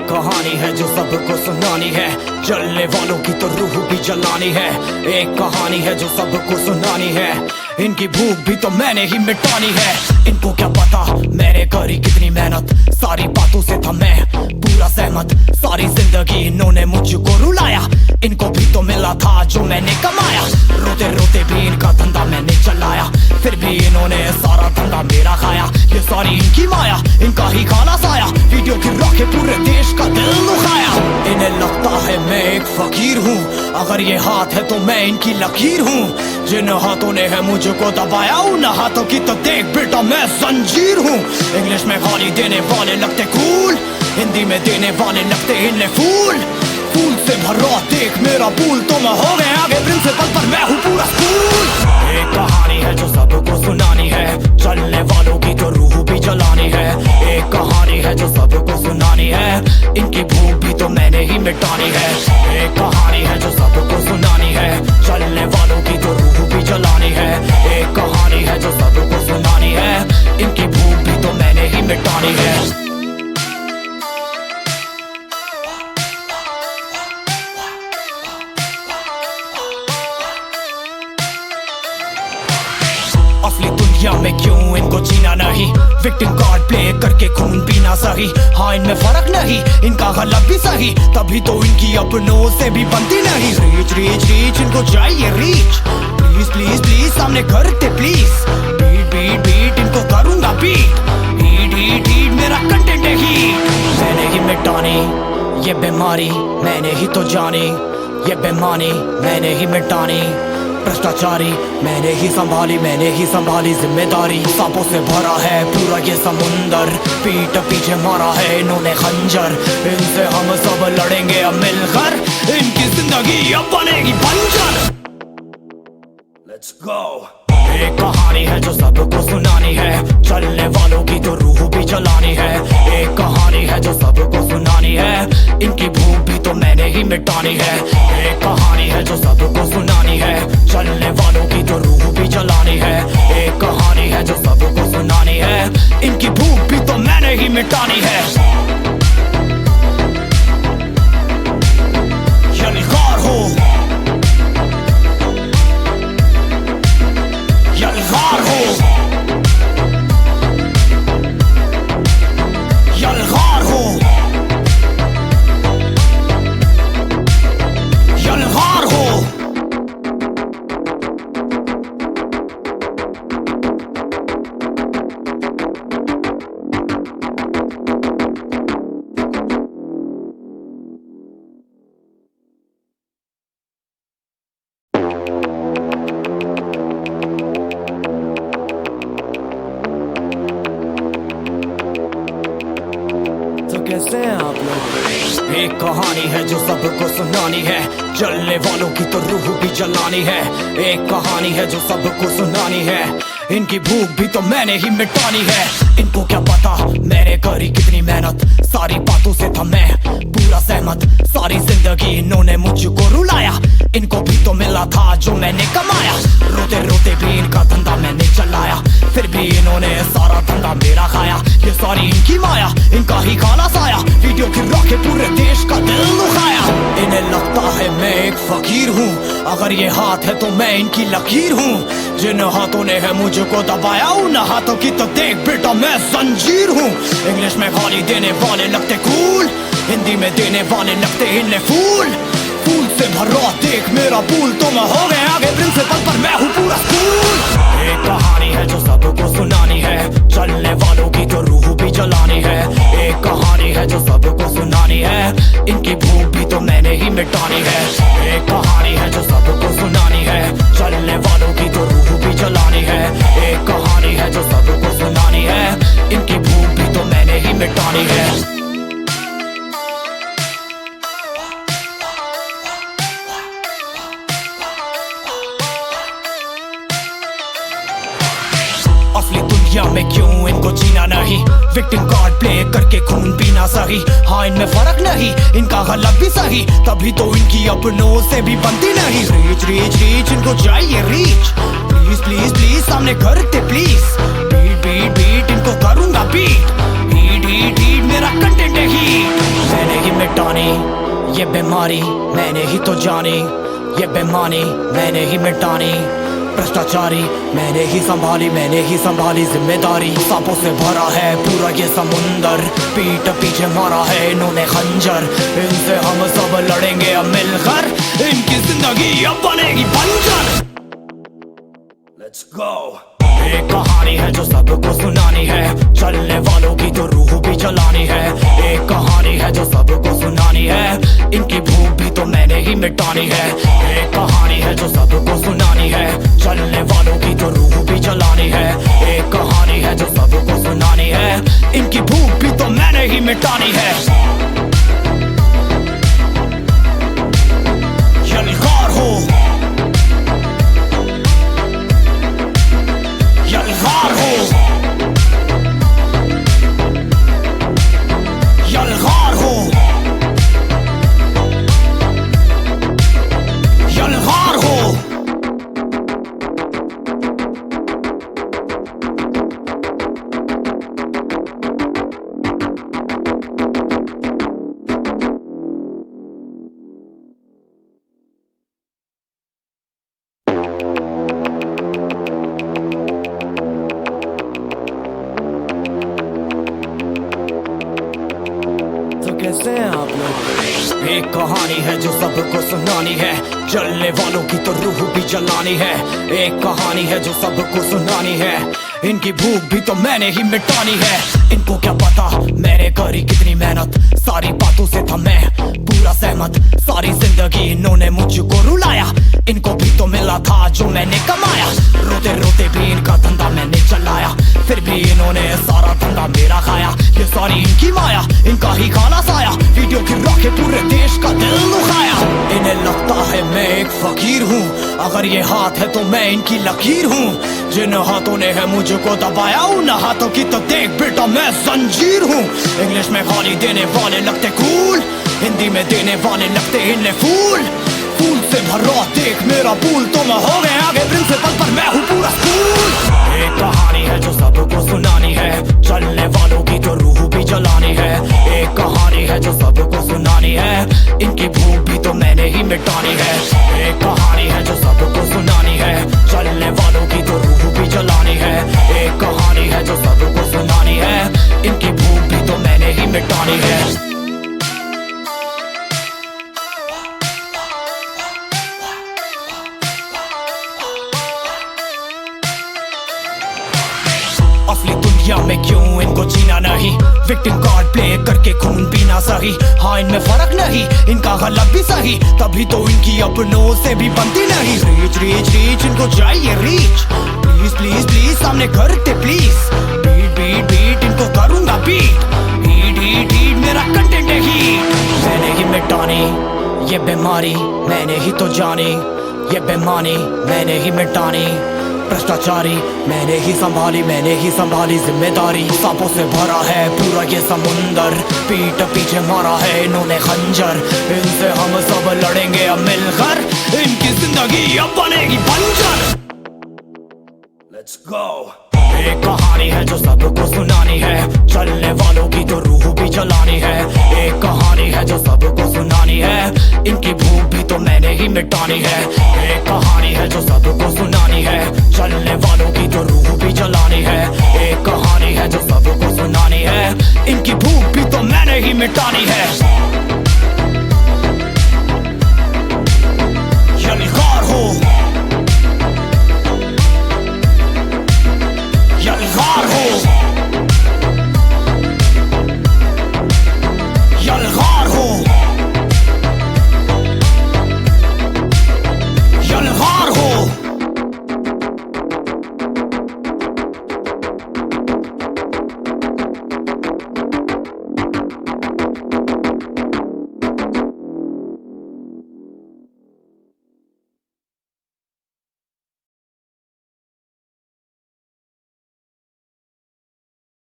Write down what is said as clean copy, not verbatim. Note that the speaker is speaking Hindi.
कहानी है जो सबको सुनानी है, जलने वालों की तो रूह भी जलानी है। एक कहानी है जो सबको सुनानी है, इनकी भूख भी तो मैंने ही मिटानी है। इनको क्या पता मैंने करी कितनी मेहनत, सारी बातों से था मैं पूरा सहमत। सारी जिंदगी इन्होंने मुझको रुलाया, इनको भी तो मिला था जो मैंने कमाया। रोते रोते भी इनका धंधा मैंने चलाया, फिर भी इन्होंने सारा धंधा मेरा खाया। ये सारी इनकी माया, इनका ही काला साया, वीडियो गिरा के पूरे देश का दिल दुखाया। इन्हें लगता है मैं एक फकीर हूँ, अगर ये हाथ है तो मैं इनकी लकीर हूँ। जिन हाथों ने है मुझको दबाया, उन हाथों की तो देख बेटा मैं जंजीर हूँ। इंग्लिश में गाली देने वाले लगते कूल, हिंदी में देने वाले लगते इन्हें फूल। फूल से भरा देख मेरा पूल, तो मैं हो गया आगे प्रिंसिपल पर मैं हूँ पूरा स्कूल। एक कहानी है जो सबको सुनानी है, चलने वालों की तो रूह भी जलानी है। एक कहानी है जो सबको सुनानी है, इनकी भूख भी तो मैंने ही मिटानी है। एक कहानी है जो सबको सुनानी है, चलने वालों की तो रूह भी जलानी है। एक कहानी है जो सबको सुनानी है, इनकी भूख भी तो मैंने ही मिटानी है। असली दुनिया में क्यों इनको जीना नहीं, विक्टिम कार्ड प्ले करके खून पीना सही। हाँ इनमें फर्क नहीं, इनका गलत भी सही, तभी तो इनकी अपनों से भी बनती नहीं। रीच रीच रीच इनको चाहिए रीच, प्लीज प्लीज प्लीज सामने करते प्लीज। बीट बीट बीट इनको करूंगा बीट, हीट हीट हीट मेरा कंटेंट है हीट। मैंने ही मिटानी ये बीमारी, मैंने ही तो जानी ये बेमानी, मैंने ही मिटानी भ्रष्टाचारी। मैंने ही संभाली जिम्मेदारी। सांपों से भरा है पूरा ये समुंदर, पीठ पीछे मारा है इन्होंने खंजर। इनसे हम सब लड़ेंगे अब मिलकर, इनकी जिंदगी अब बनेगी बंजर। Let's go। एक कहानी है जो सबको सुनानी है, चलने वालों की तो रूह भी जलानी है। एक कहानी है जो सबको सुनानी है, इनकी भूख भी तो मैंने ही मिटानी है। एक कहानी है जो सबको सुनानी है, चलने वालों की तो रूह भी जलानी है। एक कहानी है जो सबको सुनानी है, इनकी भूख भी तो मैंने ही मिटानी है। यलगार हो, यलगार हो, यलगार हो, यलगार हो। कैसे हैं आप लोग? एक कहानी है जो सबको सुनानी है, जलने वालों की तो रूह भी जलानी है। एक कहानी है जो सबको सुनानी है, इनकी भूख भी तो मैंने ही मिटानी है। इनको क्या पता मैंने करी कितनी मेहनत, सारी बातों से था मैं पूरा सहमत। सारी जिंदगी इन्होंने मुझको रुलाया, इनको भी तो मिला था जो मैंने कमाया। रोते रोते भी इनका धंधा मैंने चलाया, फिर भी इन्होंने सारा धंधा मेरा खाया। ये सारी इनकी माया, इनका ही काला साया, वीडियो गिरा के पूरे देश का दिल दुखाया। इन्हें लगता है मैं एक फकीर हूँ, अगर ये हाथ है तो मैं इनकी लकीर हूँ। जिन हाथों ने है मुझको दबाया, उन हाथों की तो देख बेटा मैं जंजीर हूँ। इंग्लिश में गाली देने वाले लगते कूल, हिंदी में देने वाले लगते इन्हें फूल। फूल से भरा देख मेरा पूल, तो मैं हो गया आगे प्रिंसिपल पर मैं हूँ पूरा स्कूल। एक कहानी है जो सबको सुनानी है, चलने वालों की तो रूह भी जलानी है। एक कहानी है जो सबको सुनानी है, इनकी भूख भी तो मैंने ही मिटानी है। एक कहानी है जो सबको सुनानी है, चलने वालों की तो रूह भी जलानी है। एक कहानी है जो सबको सुनानी है, इनकी भूख भी तो मैंने ही मिटानी है। असली दुनिया में क्यों इनको जीना नहीं, विक्टिम कार्ड प्ले करके खून पीना सही। हाँ इनमें फर्क नहीं, इनका गलत भी सही, तभी तो इनकी अपनों से भी बनती नहीं। रीच रीच रीच इनको चाहिए रीच, प्लीज प्लीज प्लीज सामने करते प्लीज। बीट बीट बीट इनको करूंगा बीट, हीट हीट हीट मेरा कंटेंट है हीट। मैंने मिटानी, ये बीमारी मैंने ही तो जानी, ये बेमानी मैंने ही मिटानी, भ्रष्टाचारी मैंने ही संभाली जिम्मेदारी। सांपों से भरा है पूरा ये समुंदर, पीठ पीछे मारा है इन्होंने खंजर, इनसे हम सब लड़ेंगे अब मिलकर, इनकी जिंदगी अब बनेगी बंजर। Let's go। एक कहानी है जो सबको सुनानी है, चलने वालों की तो रूह भी जलानी है। एक कहानी है जो सबको सुनानी है, इनकी भूख भी तो मैंने ही मिटानी है। एक कहानी है जो सबको सुनानी है, चलने वालों की तो रूह भी जलानी है। एक कहानी है जो सबको सुनानी है, इनकी भूख भी तो मैंने ही मिटानी है। यलगार हो, यलगार हो, यलगार हो, यलगार हो। कैसे हैं आप लोग? एक कहानी है जो सबको सुनानी है, जलने वालों की तो रूह भी जलानी है। एक कहानी है जो सबको सुनानी है, इनकी भूख भी तो मैंने ही मिटानी है। इनको क्या पता मैंने करी कितनी मेहनत, सारी बातों से था मैं पूरा सहमत। सारी जिंदगी इन्होंने मुझको रुलाया, इनको भी तो मिला था जो मैंने कमाया। रोते रोते भी इनका धंधा मैंने चलाया, फिर भी इन्होंने सारा धंधा मेरा खाया। ये सारी इनकी माया, इनका ही खाना साया, वीडियो गिरा के पूरे देश का दिल दुखाया। इन्हें लगता है मैं एक फकीर हूँ, अगर ये हाथ है तो मैं इनकी लकीर हूँ। जिन हाथों ने है मुझको दबाया, उन हाथों की तो देख बेटा मैं जंजीर हूँ। इंग्लिश में गाली देने वाले लगते कूल, हिंदी में देने वाले लगते इन्हें फूल। फूल से भरा देख मेरा पूल, तो मैं हो गया आगे प्रिंसिपल पर मैं हूँ पूरा स्कूल। एक कहानी है जो सबको सुनानी है, चलने वालों की तो रूह भी जलानी है। एक कहानी है जो सबको सुनानी है, इनकी भूख भी तो मैंने ही मिटानी है। एक कहानी है जो सबको सुनानी है, चलने वालों की तो रूह भी जलानी है। एक कहानी है जो सबको सुनानी है, इनकी भूख भी तो मैंने ही मिटानी है। असली दुनिया में क्यों इनको जीना नहीं, विक्टिम कार्ड प्ले करके खून पीना सही। हाँ इनमें फर्क नहीं, इनका गलत भी सही, तभी तो इनकी अपनों से भी बनती नहीं। रीच रीच रीच इनको चाहिए रीच, प्लीज प्लीज प्लीज सामने करते प्लीज। बीट बीट बीट इनको करूंगा बीट, हीट हीट हीट मेरा कंटेंट है हीट। मैंने ही मिटानी ये बीमारी, मैंने ही तो जानी, ये बेमानी मैंने ही मिटानी। भ्रष्टाचारी मैंने ही संभाली जिम्मेदारी। सांपों से भरा है पूरा ये समुंदर, पीठ पीछे मारा है इन्होंने खंजर, इनसे हम सब लड़ेंगे अब मिलकर, इनकी जिंदगी अब बनेगी बंजर। Let's go। एक कहानी है जो सबको सुनानी है, चलने वालों की तो रूह भी जलानी है। एक कहानी है जो सबको सुनानी है, इनकी भूख भी तो मैंने ही मिटानी है। एक कहानी है जो सबको सुनानी है, चलने वालों की तो रूह भी जलानी है। एक कहानी है जो सबको सुनानी है, इनकी भूख भी तो मैंने ही मिटानी है।